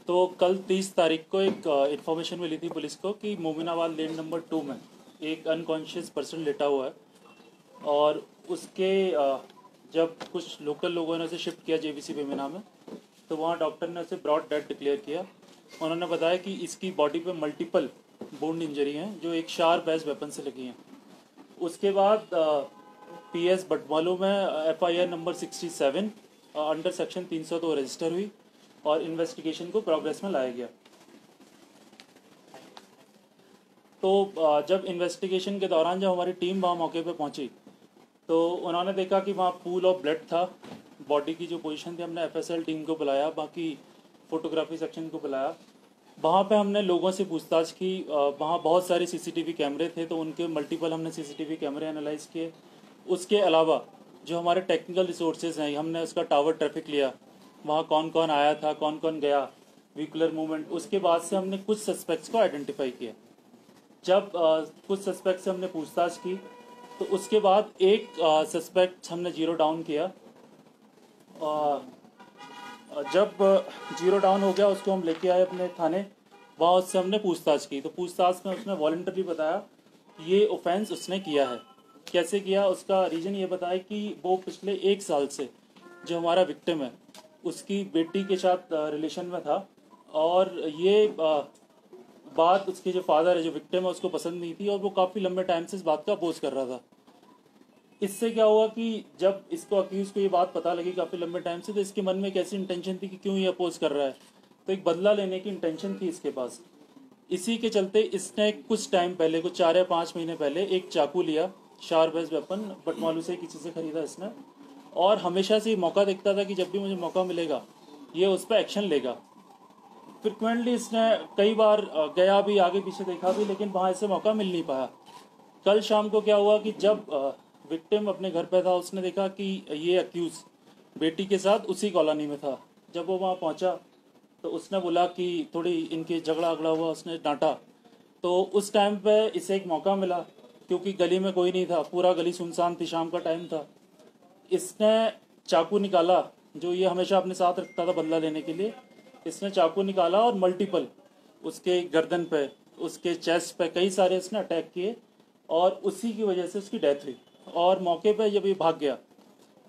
तो कल 30 तारीख को एक इन्फॉर्मेशन मिली थी पुलिस को कि मोमिनाबाद लेन नंबर 2 में एक अनकॉन्शियस पर्सन लेटा हुआ है और उसके जब कुछ लोकल लोगों ने उसे शिफ्ट किया जेवीसी बेमिना में, तो वहाँ डॉक्टर ने उसे ब्रॉड डेड डिक्लेयर किया। उन्होंने बताया कि इसकी बॉडी पे मल्टीपल बोन इंजरी हैं जो एक शार्प एज वेपन से लगी हैं। उसके बाद पीएस बटमालू में FIR number 67 under section 302 register हुई और इन्वेस्टिगेशन को प्रोग्रेस में लाया गया। तो जब इन्वेस्टिगेशन के दौरान जब हमारी टीम वहाँ मौके पे पहुँची तो उन्होंने देखा कि वहाँ पूल ऑफ ब्लड था। बॉडी की जो पोजीशन थी, हमने एफएसएल टीम को बुलाया, बाकी फोटोग्राफी सेक्शन को बुलाया। वहाँ पे हमने लोगों से पूछताछ की। वहाँ बहुत सारे सीसीटीवी कैमरे थे तो उनके मल्टीपल हमने सीसीटीवी कैमरे एनालाइज किए। उसके अलावा जो हमारे टेक्निकल रिसोर्सेज हैं, हमने उसका टावर ट्रैफिक लिया, वहाँ कौन कौन आया था, कौन कौन गया, व्हीकुलर मूवमेंट। उसके बाद से हमने कुछ सस्पेक्ट्स को आइडेंटिफाई किया। जब कुछ सस्पेक्ट से हमने पूछताछ की तो उसके बाद एक सस्पेक्ट हमने जीरो डाउन किया। जब जीरो डाउन हो गया उसको हम लेके आए अपने थाने। वहाँ उससे हमने पूछताछ की तो पूछताछ में उसने वॉलंटरी बताया ये ऑफेंस उसने किया है। कैसे किया, उसका रीज़न ये बताया कि वो पिछले 1 साल से जो हमारा विक्टिम है उसकी बेटी के साथ रिलेशन में था और ये बात उसके जो फादर है, जो विक्टिम है, उसको पसंद नहीं थी और वो काफ़ी लंबे टाइम से इस बात का अपोज कर रहा था। इससे क्या हुआ कि जब इसको अक्यूज को ये बात पता लगी काफ़ी लंबे टाइम से, तो इसके मन में एक ऐसी इंटेंशन थी कि क्यों ये अपोज कर रहा है, तो एक बदला लेने की इंटेंशन थी इसके पास। इसी के चलते इसने कुछ टाइम पहले, कुछ 4 या 5 महीने पहले, एक चाकू लिया, शार्प एज वेपन, बटमालू से किसी से खरीदा इसने, और हमेशा से मौका देखता था कि जब भी मुझे मौका मिलेगा ये उस पर एक्शन लेगा। फ्रिक्वेंटली इसने कई बार गया भी, आगे पीछे देखा भी, लेकिन वहाँ इसे मौका मिल नहीं पाया। कल शाम को क्या हुआ कि जब विक्टिम अपने घर पे था उसने देखा कि ये अक्यूज बेटी के साथ उसी कॉलोनी में था। जब वो वहाँ पहुँचा तो उसने बोला कि थोड़ी इनके झगड़ा अगड़ा हुआ, उसने डांटा। तो उस टाइम पे इसे एक मौका मिला क्योंकि गली में कोई नहीं था, पूरा गली सुनसान थी, शाम का टाइम था। इसने चाकू निकाला जो ये हमेशा अपने साथ रखता था बदला लेने के लिए। इसने चाकू निकाला और मल्टीपल उसके गर्दन पे, उसके चेस्ट पे कई सारे इसने अटैक किए और उसी की वजह से उसकी डेथ हुई। और मौके पे जब ये भाग गया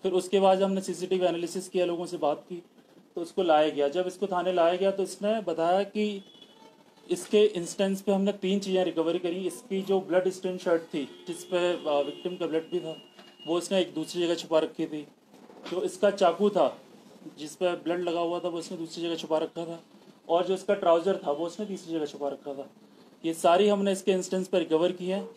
फिर उसके बाद हमने सीसीटीवी एनालिसिस किया, लोगों से बात की, तो उसको लाया गया। जब इसको थाने लाया गया तो इसने बताया कि इसके इंस्टेंस पे हमने 3 चीज़ें रिकवरी करी। इसकी जो ब्लड स्टेन शर्ट थी जिस पे विक्टिम का ब्लड भी था वो इसने एक दूसरी जगह छुपा रखी थी। जो इसका चाकू था जिस पे ब्लड लगा हुआ था वो इसने दूसरी जगह छुपा रखा था, और जो इसका ट्राउज़र था वो उसने तीसरी जगह छुपा रखा था। ये सारी हमने इसके इंस्टेंस पर रिकवर की हैं।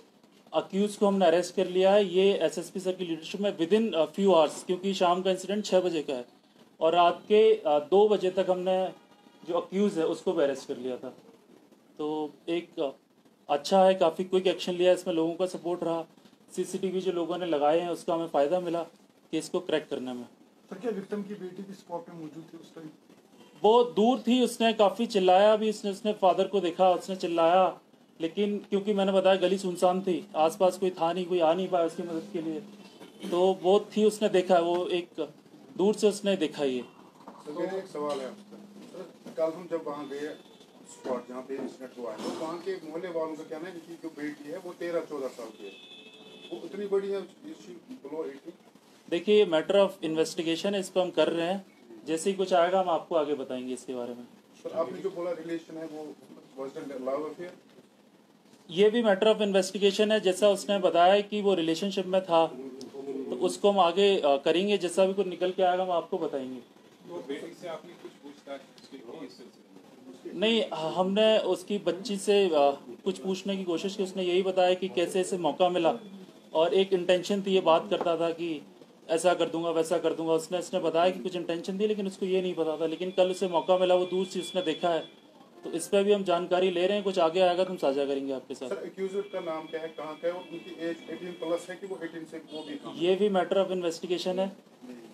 अक्यूज़ को हमने अरेस्ट कर लिया है। ये एसएसपी सर की लीडरशिप में विद इन फ्यू आवर्स, क्योंकि शाम का इंसिडेंट 6 बजे का है और रात के 2 बजे तक हमने जो अक्यूज़ है उसको भी अरेस्ट कर लिया था। तो एक अच्छा है, काफ़ी क्विक एक्शन लिया, इसमें लोगों का सपोर्ट रहा। सीसीटीवी जो लोगों ने लगाए हैं उसका हमें फ़ायदा मिला कि इसको क्रैक करने में। सर, क्या विक्टिम की बेटी भी स्पॉट पे मौजूद थी उस टाइम? वो दूर थी, उसने काफ़ी चिल्लाया भी, उसने फादर को देखा, उसने चिल्लाया, लेकिन क्योंकि मैंने बताया गली सुनसान थी, आसपास कोई था नहीं, कोई आ नहीं पाया उसकी मदद के लिए, तो वो थी, उसने देखा, वो एक दूर से उसने देखा ये। तो एक सवाल है आपसे। कल हम जब वहाँ गए स्पॉट जहाँ पे इंसिडेंट हुआ है, तो वहाँ के मोहल्ले वालों का कहना है कि जो बेटी है वो 13-14 साल की है, वो इतनी बड़ी है, बिलो 18। देखिए ये मैटर ऑफ इन्वेस्टिगेशन है, इस पर हम कर रहे हैं, जैसे ही कुछ आएगा हम आपको आगे बताएंगे इसके बारे में। सर, आपने जो बोला रिलेशन है वो वाज इट लव अफेयर? ये भी मैटर ऑफ इन्वेस्टिगेशन है। जैसा उसने बताया कि वो रिलेशनशिप में था तो उसको हम आगे करेंगे, जैसा भी कुछ निकल के आएगा हम आपको बताएंगे। तो बेटी से आपने कुछ पूछताछ की इस सिलसिले में? नहीं, हमने उसकी बच्ची से कुछ पूछने की कोशिश की। उसने यही बताया कि कैसे इसे मौका मिला और एक इंटेंशन थी, ये बात करता था कि ऐसा कर दूंगा वैसा कर दूंगा। उसने बताया कि कुछ इंटेंशन थी लेकिन उसको ये नहीं पता था। लेकिन कल उसे मौका मिला, वो दूर से उसने देखा है, तो इस पर भी हम जानकारी ले रहे हैं। कुछ आगे आएगा तो हम साझा करेंगे आपके साथ। सर, एक्यूज़र का नाम क्या है, कहाँ का है और उनकी एज 18 प्लस है कि वो 18 से वो भी कम? ये भी मैटर ऑफ इन्वेस्टिगेशन है।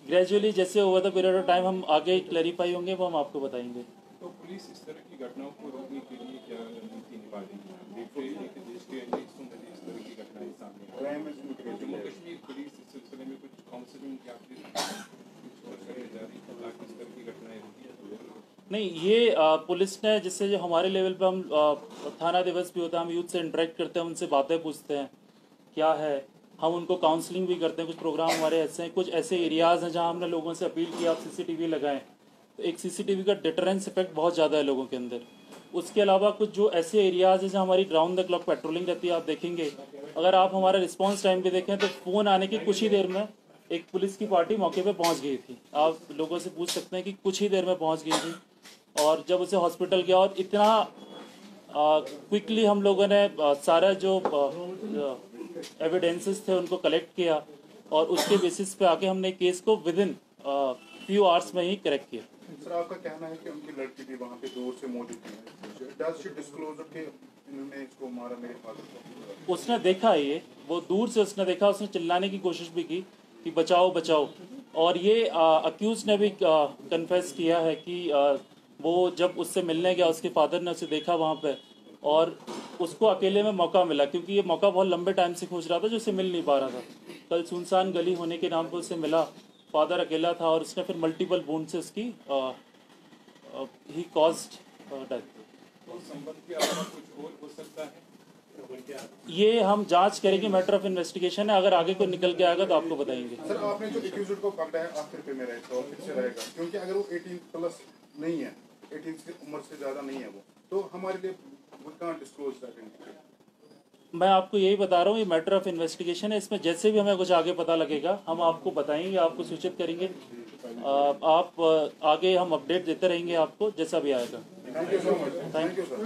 ग्रेजुअली जैसे over the period of time हम आगे क्लैरिफाई होंगे वो हम आपको बताएंगे। तो पुलिस इस तरह की घटनाओं को रोकने के लिए क्या रणनीति निभा रही है? देखते हैं कि देश के अनेक हिस्सों में इस तरह की घटनाएं सामने आ रही हैं। जम्मू कश्मीर पुलिस इस सिलसिले में कुछ काउंसलिंग या फिर कुछ कर जा रही है ताकि इस तरह की घटनाएं रुकी? नहीं, ये पुलिस ने, जिससे जो हमारे लेवल पे हम थाना दिवस भी होता है, हम यूथ से इंटरेक्ट करते हैं, उनसे बातें पूछते हैं क्या है, हम उनको काउंसलिंग भी करते हैं। कुछ प्रोग्राम हमारे ऐसे हैं, कुछ ऐसे एरियाज़ हैं जहां हमने लोगों से अपील किया आप सीसीटीवी लगाएं, तो एक सीसीटीवी का डिटरेंस इफेक्ट बहुत ज़्यादा है लोगों के अंदर। उसके अलावा कुछ जो ऐसे एरियाज़ हैं जहाँ हमारी ग्राउंड द क्लॉक पेट्रोलिंग रहती है, आप देखेंगे, अगर आप हमारा रिस्पॉन्स टाइम भी देखें तो फ़ोन आने की कुछ ही देर में एक पुलिस की पार्टी मौके पे पहुंच गई थी। आप लोगों से पूछ सकते हैं कि कुछ ही देर में पहुंच गई थी, और जब उसे हॉस्पिटल गया और इतना क्विकली हम लोगों ने सारा जो एविडेंसेस थे उनको कलेक्ट किया, और उसके बेसिस पे आके हमने केस को विद इन फ्यू आवर्स में ही करेक्ट किया। सर, आपका कहना है कि उनकी लड़की भी वहाँ पे दूर से मौजूद थी, डज शी डिस्क्लोज कि इन्होंने इसको मारा मेरे फादर को? उसने देखा, ये वो दूर से उसने देखा, उसने चिल्लाने की कोशिश भी की कि बचाओ बचाओ, और ये अक्यूज ने भी कन्फेस किया है कि वो जब उससे मिलने गया उसके फादर ने उसे देखा वहाँ पे, और उसको अकेले में मौका मिला, क्योंकि ये मौका बहुत लंबे टाइम से खोज रहा था जो उसे मिल नहीं पा रहा था। कल सुनसान गली होने के नाम पर उसे मिला, फादर अकेला था, और उसने फिर मल्टीपल वुंड से उसकी ही कॉज्ड डेथ। तो संबंध के अलावा कुछ और हो सकता है? ये हम जांच करेंगे, मैटर ऑफ इन्वेस्टिगेशन है, अगर आगे कोई निकल के आएगा तो आपको बताएंगे। सर, आपने जो एक्यूज्ड को पकड़ा है आखिर पे में रहेगा और फिर से रहेगा, क्योंकि अगर वो 18 प्लस नहीं है, 18 की उम्र से ज़्यादा नहीं है वो, तो हमारे लिए वी कांट डिस्क्लोज दैट। मैं आपको यही बता रहा हूँ, ये मैटर ऑफ इन्वेस्टिगेशन है, इसमें जैसे भी हमें कुछ आगे पता लगेगा हम आपको बताएंगे, आपको सूचित करेंगे। आप आगे हम अपडेट देते रहेंगे आपको जैसा भी आएगा। Thank you so much. Thank you sir.